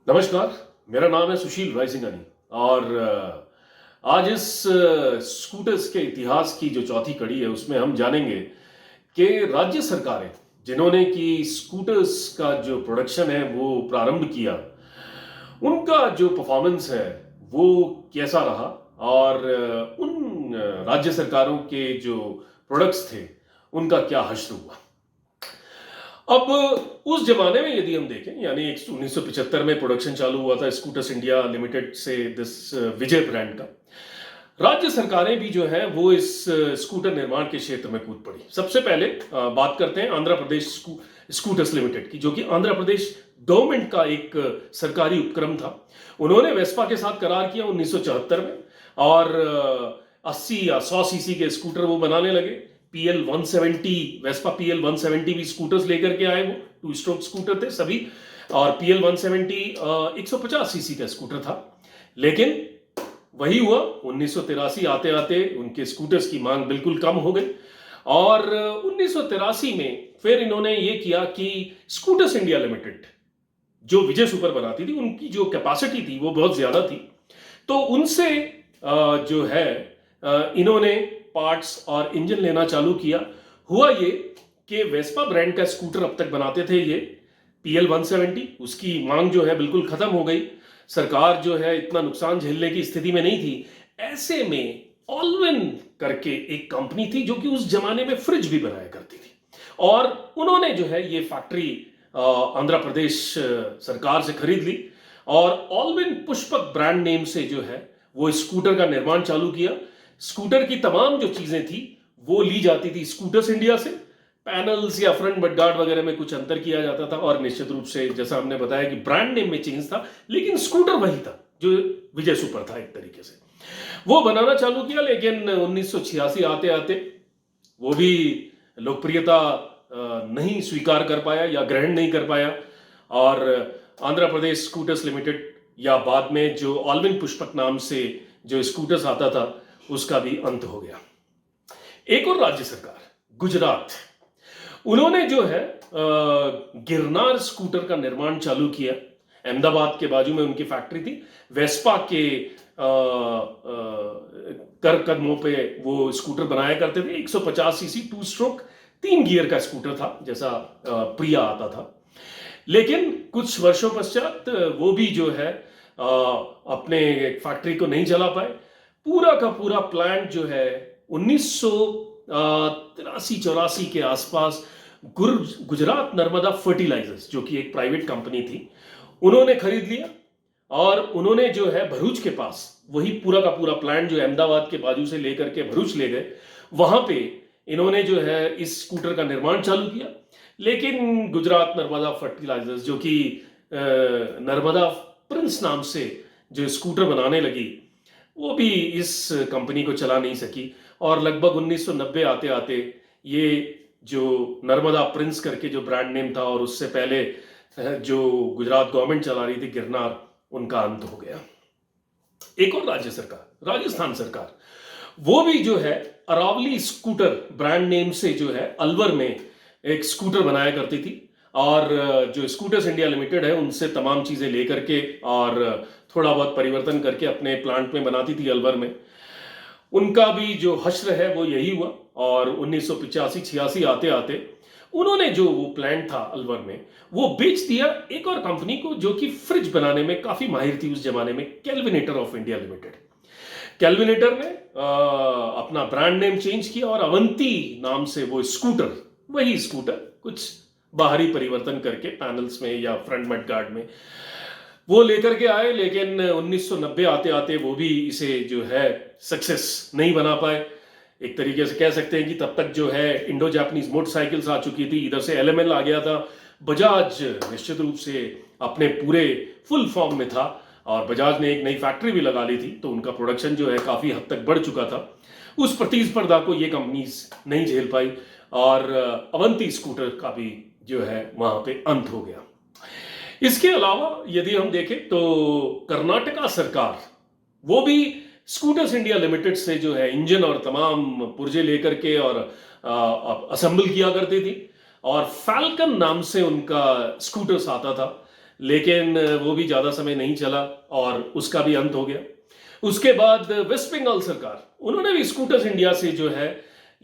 नमस्कार। मेरा नाम है सुशील रायसिंघानी और आज इस स्कूटर्स के इतिहास की जो चौथी कड़ी है उसमें हम जानेंगे कि राज्य सरकारें जिन्होंने कि स्कूटर्स का जो प्रोडक्शन है वो प्रारंभ किया, उनका जो परफॉर्मेंस है वो कैसा रहा और उन राज्य सरकारों के जो प्रोडक्ट्स थे उनका क्या हश्र हुआ। अब उस जमाने में यदि हम देखें, यानी 1975 में प्रोडक्शन चालू हुआ था स्कूटर्स इंडिया लिमिटेड से, दिस विजय ब्रांड का। राज्य सरकारें भी जो है वो इस स्कूटर निर्माण के क्षेत्र में कूद पड़ी। सबसे पहले बात करते हैं आंध्र प्रदेश स्कूटर्स लिमिटेड की, जो कि आंध्र प्रदेश गवर्नमेंट का एक सरकारी उपक्रम था। उन्होंने वेस्पा के साथ करार किया 1974 में और 80 या 100 सीसी के स्कूटर वो बनाने लगे। PL 170, वेस्पा PL 170 भी स्कूटर्स लेकर के आए। वो 2 स्ट्रोक स्कूटर थे सभी और PL 170 150 सीसी का स्कूटर था। लेकिन वही हुआ, 1983 आते आते उनके स्कूटर्स की मांग बिल्कुल कम हो गई और 1983 में फिर इन्होंने ये किया कि स्कूटर्स इंडिया लिमिटेड जो विजय सुपर बनाती थी, उनकी जो कैपेसिटी थी वो बहुत ज्यादा थी, तो उनसे जो है इन्होंने पार्ट्स और इंजन लेना चालू किया। हुआ ये कि वेस्पा ब्रांड का स्कूटर अब तक बनाते थे ये PL 170, उसकी मांग जो है बिल्कुल खत्म हो गई। सरकार जो है इतना नुकसान झेलने की स्थिति में नहीं थी। ऐसे में ऑलविन करके एक कंपनी थी जो कि उस जमाने में फ्रिज भी बनाया करती थी और उन्होंने जो है ये फैक्ट्री आंध्र प्रदेश सरकार से खरीद ली और ऑलविन पुष्पक ब्रांड नेम से जो है वो स्कूटर का निर्माण चालू किया। स्कूटर की तमाम जो चीजें थी वो ली जाती थी स्कूटर्स इंडिया से। पैनल्स या फ्रंट मडगार्ड वगैरह में कुछ अंतर किया जाता था और निश्चित रूप से जैसा हमने बताया कि ब्रांड नेम में चेंज था, लेकिन स्कूटर वही था जो विजय सुपर था। एक तरीके से वो बनाना चालू किया, लेकिन 1986 आते आते वो भी लोकप्रियता नहीं स्वीकार कर पाया या ग्रहण नहीं कर पाया और आंध्र प्रदेश स्कूटर्स लिमिटेड या बाद में जो ऑलविन पुष्पक नाम से जो स्कूटर्स आता था उसका भी अंत हो गया। एक और राज्य सरकार गुजरात, उन्होंने जो है गिरनार स्कूटर का निर्माण चालू किया। अहमदाबाद के बाजू में उनकी फैक्ट्री थी। वेस्पा के कर कदमों पे वो स्कूटर बनाया करते थे। 150 सीसी 2 स्ट्रोक 3 गियर का स्कूटर था, जैसा प्रिया आता था। लेकिन कुछ वर्षों पश्चात वो भी जो है अपने फैक्ट्री को नहीं चला पाए। पूरा का पूरा प्लांट जो है 1983-84 के आसपास गुजरात नर्मदा फर्टिलाइजर्स, जो कि एक प्राइवेट कंपनी थी, उन्होंने खरीद लिया और उन्होंने जो है भरूच के पास वही पूरा का पूरा प्लांट जो अहमदाबाद के बाजू से लेकर के भरूच ले गए। वहां पे इन्होंने जो है इस स्कूटर का निर्माण चालू किया। लेकिन गुजरात नर्मदा फर्टिलाइजर्स, जो कि नर्मदा प्रिंस नाम से जो स्कूटर बनाने लगी, वो भी इस कंपनी को चला नहीं सकी और लगभग 1990 आते आते ये जो नर्मदा प्रिंस करके जो ब्रांड नेम था और उससे पहले जो गुजरात गवर्नमेंट चला रही थी गिरनार, उनका अंत हो गया। एक और राज्य सरकार राजस्थान सरकार, वो भी जो है अरावली स्कूटर ब्रांड नेम से जो है अलवर में एक स्कूटर बनाया करती थी और जो स्कूटर्स इंडिया लिमिटेड है उनसे तमाम चीजें लेकर के और थोड़ा बहुत परिवर्तन करके अपने प्लांट में बनाती थी अलवर में। उनका भी जो हश्र है वो यही हुआ और 1985-86 आते आते उन्होंने जो वो प्लांट था अलवर में वो बेच दिया एक और कंपनी को, जो कि फ्रिज बनाने में काफी माहिर थी उस जमाने में, Kelvinator of India limited. Kelvinator ने अपना ब्रांड नेम चेंज किया और अवंती नाम से वो स्कूटर, वही स्कूटर कुछ बाहरी परिवर्तन करके पैनल्स में या फ्रंट मड गार्ड में वो लेकर के आए। लेकिन 1990 आते आते वो भी इसे जो है सक्सेस नहीं बना पाए। एक तरीके से कह सकते हैं कि तब तक जो है इंडो जापानीज मोटरसाइकिल्स आ चुकी थी, इधर से LML आ गया था। बजाज निश्चित रूप से अपने पूरे फुल फॉर्म में था और बजाज ने एक नई फैक्ट्री भी लगा ली थी, तो उनका प्रोडक्शन जो है काफी हद तक बढ़ चुका था। उस प्रतिस्पर्धा को ये कंपनीज नहीं झेल पाई और अवंती स्कूटर का भी जो है वहां पे अंत हो गया। इसके अलावा यदि हम देखें तो कर्नाटका सरकार, वो भी स्कूटर्स इंडिया लिमिटेड से जो है इंजन और तमाम पुर्जे लेकर के और असेंबल किया करती थी और फैल्कन नाम से उनका स्कूटर्स आता था। लेकिन वो भी ज़्यादा समय नहीं चला और उसका भी अंत हो गया। उसके बाद वेस्ट बंगाल सरकार, उन्होंने भी स्कूटर्स इंडिया से जो है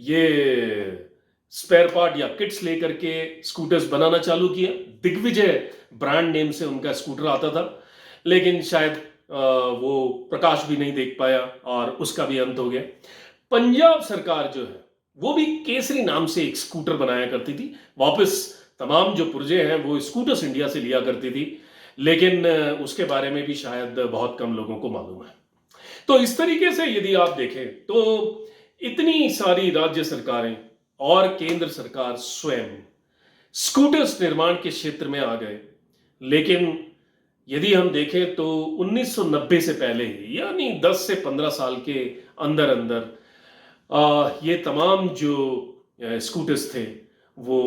ये स्पेयर पार्ट या किट्स लेकर के स्कूटर्स बनाना चालू किया। दिग्विजय ब्रांड नेम से उनका स्कूटर आता था, लेकिन शायद वो प्रकाश भी नहीं देख पाया और उसका भी अंत हो गया। पंजाब सरकार जो है वो भी केसरी नाम से एक स्कूटर बनाया करती थी। वापस तमाम जो पुर्जे हैं वो स्कूटर्स इंडिया से लिया करती थी, लेकिन उसके बारे में भी शायद बहुत कम लोगों को मालूम है। तो इस तरीके से यदि आप देखें तो इतनी सारी राज्य सरकारें और केंद्र सरकार स्वयं स्कूटर्स निर्माण के क्षेत्र में आ गए। लेकिन यदि हम देखें तो 1990 से पहले ही, यानी 10 से 15 साल के अंदर अंदर ये तमाम जो स्कूटर्स थे वो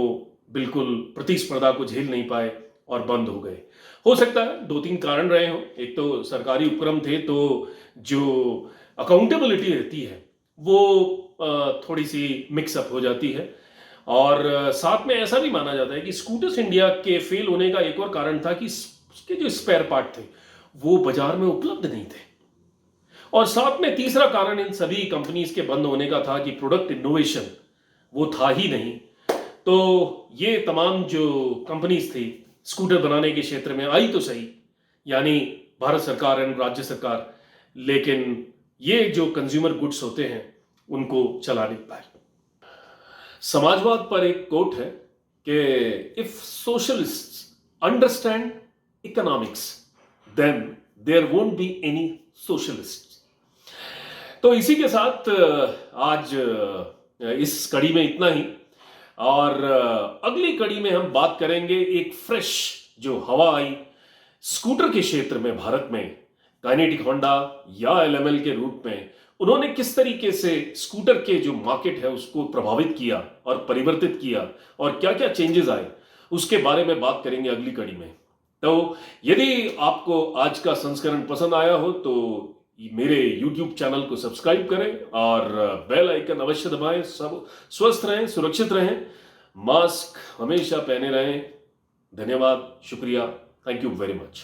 बिल्कुल प्रतिस्पर्धा को झेल नहीं पाए और बंद हो गए। हो सकता है 2-3 कारण रहे हों। एक तो सरकारी उपक्रम थे, तो जो अकाउंटेबिलिटी रहती है वो थोड़ी सी मिक्सअप हो जाती है। और साथ में ऐसा भी माना जाता है कि स्कूटर्स इंडिया के फेल होने का एक और कारण था कि उसके जो स्पेयर पार्ट थे वो बाजार में उपलब्ध नहीं थे। और साथ में तीसरा कारण इन सभी कंपनीज के बंद होने का था कि प्रोडक्ट इनोवेशन वो था ही नहीं। तो ये तमाम जो कंपनीज थी स्कूटर बनाने के क्षेत्र में आई तो सही, यानी भारत सरकार एंड राज्य सरकार, लेकिन ये जो कंज्यूमर गुड्स होते हैं उनको चला नहीं पाए। समाजवाद पर एक कोट है कि if socialists understand economics then there won't be any socialist. तो इसी के साथ आज इस कड़ी में इतना ही, और अगली कड़ी में हम बात करेंगे एक फ्रेश जो हवा आई स्कूटर के क्षेत्र में भारत में, काइनेटिक होंडा या एलएमएल के रूप में उन्होंने किस तरीके से स्कूटर के जो मार्केट है उसको प्रभावित किया और परिवर्तित किया और क्या क्या चेंजेस आए, उसके बारे में बात करेंगे अगली कड़ी में। तो यदि आपको आज का संस्करण पसंद आया हो तो मेरे YouTube चैनल को सब्सक्राइब करें और बेल आइकन अवश्य दबाएं। सब स्वस्थ रहें, सुरक्षित रहें, मास्क हमेशा पहने रहें। धन्यवाद, शुक्रिया, थैंक यू वेरी मच।